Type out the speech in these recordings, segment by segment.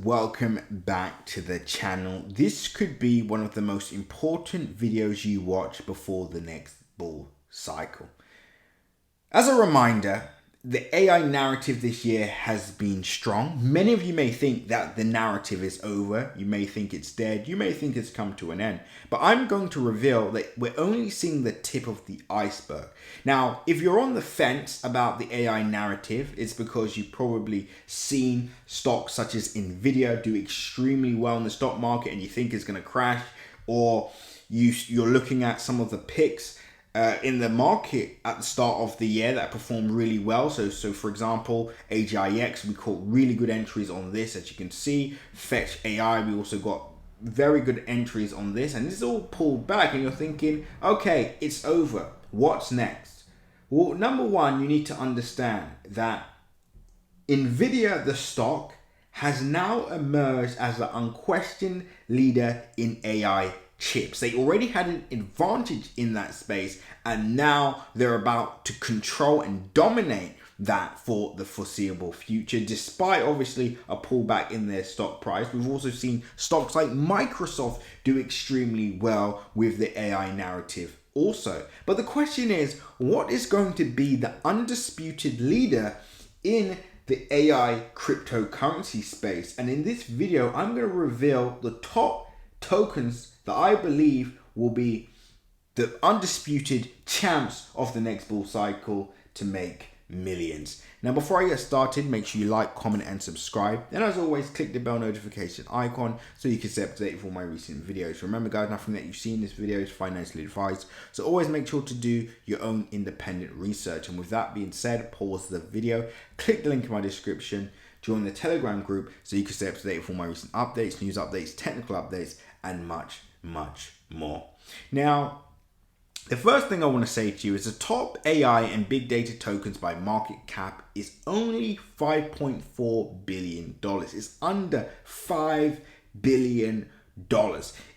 Welcome back to the channel. This could be one of the most important videos you watch before the next bull cycle. As a reminder, the AI narrative this year has been strong. Many of you may think that the narrative is over. You may think it's dead. You may think it's come to an end. But I'm going to reveal that we're only seeing the tip of the iceberg. Now, if you're on the fence about the AI narrative, it's because you've probably seen stocks such as Nvidia do extremely well in the stock market and you think it's going to crash, or you're looking at some of the picks in the market at the start of the year that performed really well. So for example, agix, we caught really good entries on this. As you can see, fetchai, we also got very good entries on this, and this is all pulled back and you're thinking, okay, it's over. What's next? Well, number one, you need to understand that Nvidia, the stock, has now emerged as the unquestioned leader in AI chips. They already had an advantage in that space, and now they're about to control and dominate that for the foreseeable future, despite obviously a pullback in their stock price. We've also seen stocks like Microsoft do extremely well with the AI narrative also. But the question is, what is going to be the undisputed leader in the AI cryptocurrency space? And in this video, I'm going to reveal the top tokens that I believe will be the undisputed champs of the next bull cycle to make millions. Now, before I get started, make sure you like, comment, and subscribe. And as always, click the bell notification icon so you can stay up to date with all my recent videos. Remember, guys, nothing that you see in this video is financially advised. So always make sure to do your own independent research. And with that being said, pause the video, click the link in my description, join the Telegram group so you can stay up to date with all my recent updates, news updates, technical updates, and much more. Now, the first thing I want to say to you is the top AI and big data tokens by market cap is only $5.4 billion. It's under $5 billion.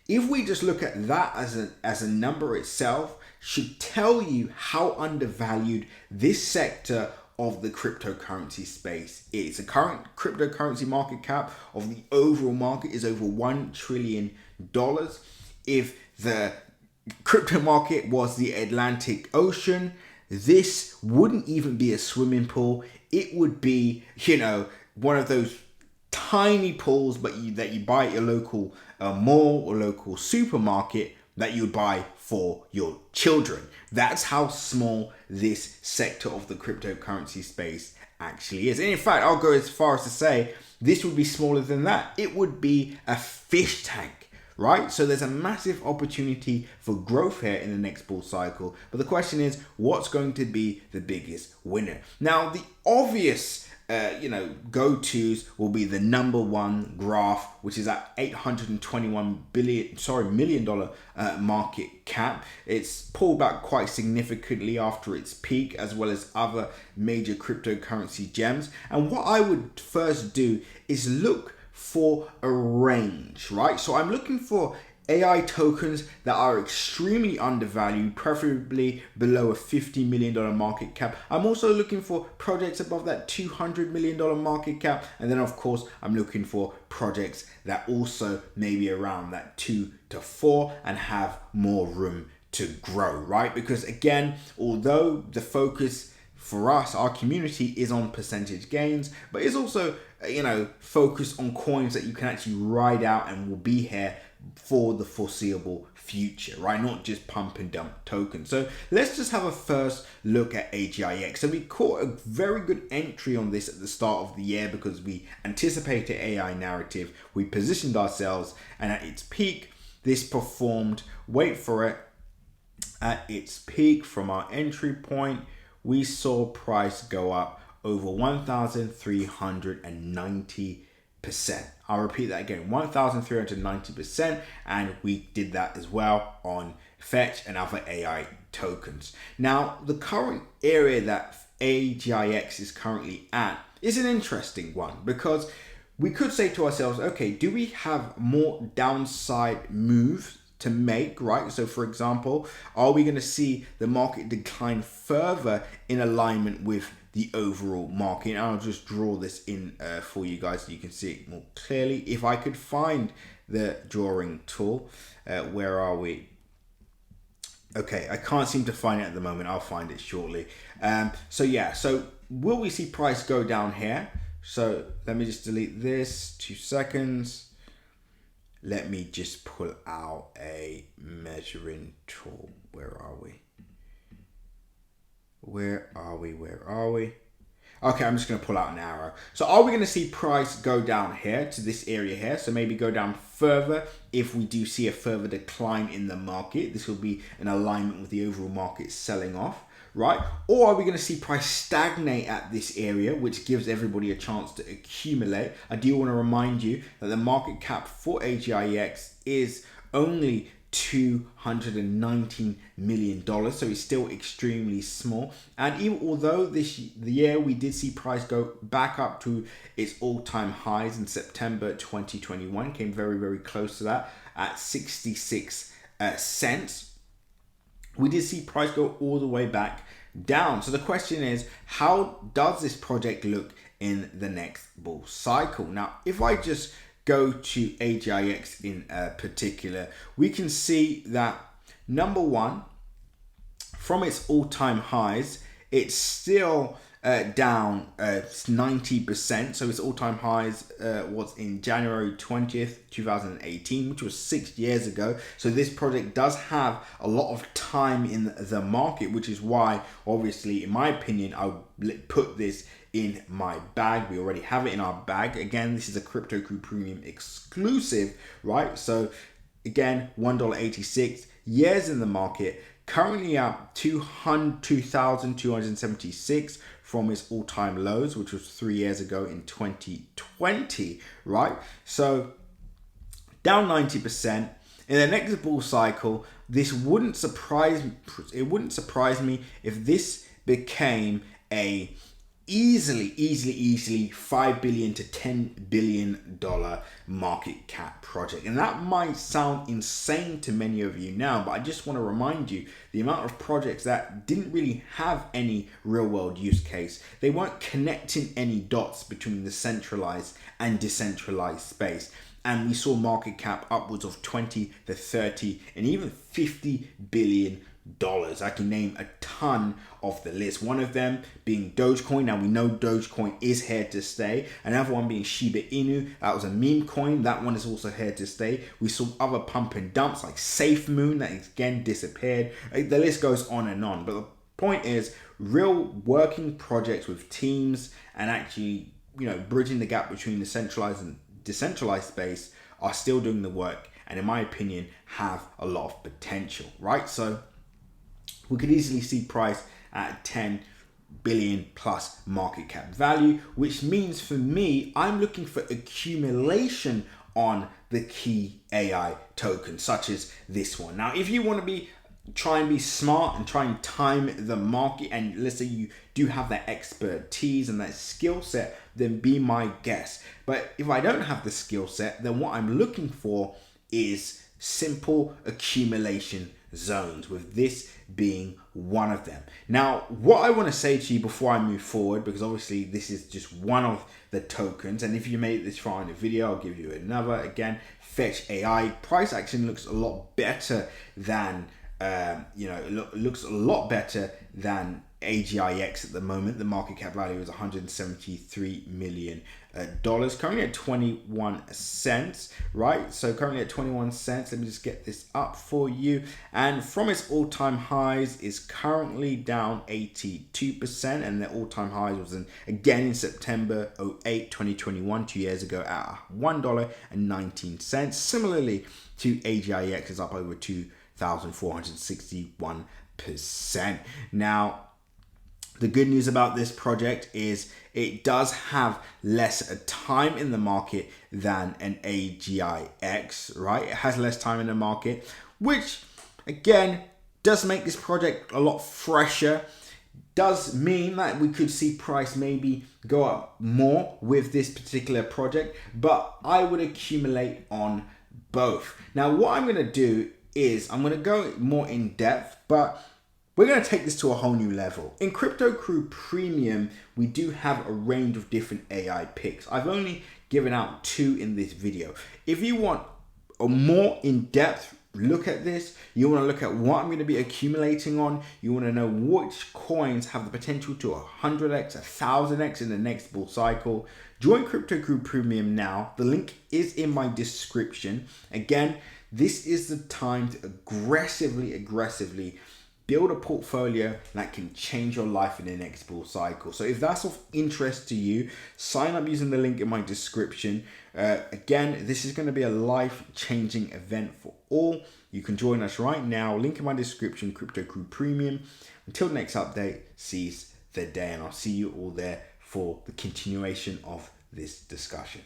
If we just look at that as a number itself, should tell you how undervalued this sector of the cryptocurrency space is. The current cryptocurrency market cap of the overall market is over $1 trillion. If the crypto market was the Atlantic Ocean, this wouldn't even be a swimming pool. It would be, one of those tiny pools, but that you buy at your local mall or local supermarket that you would buy for your children. That's how small this sector of the cryptocurrency space actually is. And in fact, I'll go as far as to say this would be smaller than that. It would be a fish tank, right? So there's a massive opportunity for growth here in the next bull cycle. But the question is, what's going to be the biggest winner? Now, the obvious go-tos will be the number one graph, which is at $821 million market cap. It's pulled back quite significantly after its peak, as well as other major cryptocurrency gems. And what I would first do is look for a range, right? So I'm looking for AI tokens that are extremely undervalued, preferably below a $50 million market cap. I'm also looking for projects above that $200 million market cap. And then of course, I'm looking for projects that also maybe around that 2 to 4 and have more room to grow, right? Because again, although the focus for us, our community, is on percentage gains, but it's also, focused on coins that you can actually ride out and will be here for the foreseeable future, right? Not just pump and dump tokens. So let's just have a first look at agix. So we caught a very good entry on this at the start of the year because we anticipated AI narrative. We positioned ourselves, and at its peak, this performed, wait for it, at its peak from our entry point, we saw price go up over 1,390%. I'll repeat that again, 1,390%, and we did that as well on Fetch and other AI tokens. Now, the current area that agix is currently at is an interesting one because we could say to ourselves, okay, do we have more downside moves to make, right? So for example, are we going to see the market decline further in alignment with the overall market. And I'll just draw this in for you guys so you can see it more clearly. If I could find the drawing tool, where are we? Okay, I can't seem to find it at the moment. I'll find it shortly. So yeah, so will we see price go down here? So let me just delete this, 2 seconds. Let me just pull out a measuring tool. Where are we? Where are we? Okay, I'm just going to pull out an arrow. So are we going to see price go down here to this area here? So maybe go down further if we do see a further decline in the market. This will be in alignment with the overall market selling off, right? Or are we going to see price stagnate at this area, which gives everybody a chance to accumulate? I do want to remind you that the market cap for AGIX is only $219 million, so it's still extremely small. And even although the year we did see price go back up to its all-time highs in September 2021, came very, very close to that at 66 cents. We did see price go all the way back down. So the question is, how does this project look in the next bull cycle? Now, if I just go to AGIX in particular, we can see that number one, from its all-time highs, it's still down 90%. So its all-time highs was in January 20th, 2018, which was 6 years ago. So this project does have a lot of time in the market, which is why, obviously, in my opinion, I would put this in my bag. We already have it in our bag. Again, this is a Crypto Crew Premium exclusive, right? So again, $1.86, years in the market, currently at 2,276 from its all-time lows, which was 3 years ago in 2020, right? So down 90%. In the next bull cycle, this wouldn't surprise me if this became a easily $5 billion to $10 billion market cap project. And that might sound insane to many of you now, but I just want to remind you the amount of projects that didn't really have any real world use case. They weren't connecting any dots between the centralized and decentralized space. And we saw market cap upwards of 20 to 30 and even $50 billion. I can name a ton of the list. One of them being Dogecoin. Now we know Dogecoin is here to stay. Another one being Shiba Inu. That was a meme coin. That one is also here to stay. We saw other pump and dumps like SafeMoon that again disappeared. The list goes on and on. But the point is, real working projects with teams and actually, bridging the gap between the centralized and decentralized space are still doing the work, and in my opinion have a lot of potential, right? So we could easily see price at 10 billion plus market cap value, which means for me, I'm looking for accumulation on the key AI tokens, such as this one. Now, if you want to try and be smart and try and time the market, and let's say you do have that expertise and that skill set, then be my guest. But if I don't have the skill set, then what I'm looking for is simple accumulation zones, with this being one of them. Now, what I want to say to you before I move forward, because obviously this is just one of the tokens, and if you made it this far in the video, I'll give you another. Again, fetchai price action looks a lot better than looks a lot better than AGIX at the moment. The market cap value is $173 million, currently at 21 cents, right? So currently at 21 cents. Let me just get this up for you. And from its all-time highs is currently down 82%, and the all-time highs was again in September 08, 2021, 2 years ago, at $1.19. Similarly to AGIX, is up over 2,461%. Now, the good news about this project is it does have less time in the market than an AGIX, right? It has less time in the market, which again does make this project a lot fresher. Does mean that we could see price maybe go up more with this particular project, but I would accumulate on both. Now, what I'm going to do is I'm going to go more in depth, but we're going to take this to a whole new level. In Crypto Crew Premium, we do have a range of different AI picks. I've only given out 2 in this video. If you want a more in-depth look at this, you want to look at what I'm going to be accumulating on, you want to know which coins have the potential to 100x, 1000x in the next bull cycle, join Crypto Crew Premium now. The link is in my description. Again, this is the time to aggressively build a portfolio that can change your life in the next bull cycle. So if that's of interest to you, sign up using the link in my description. Again, this is going to be a life-changing event for all. You can join us right now. Link in my description, Crypto Crew Premium. Until the next update, seize the day, and I'll see you all there for the continuation of this discussion.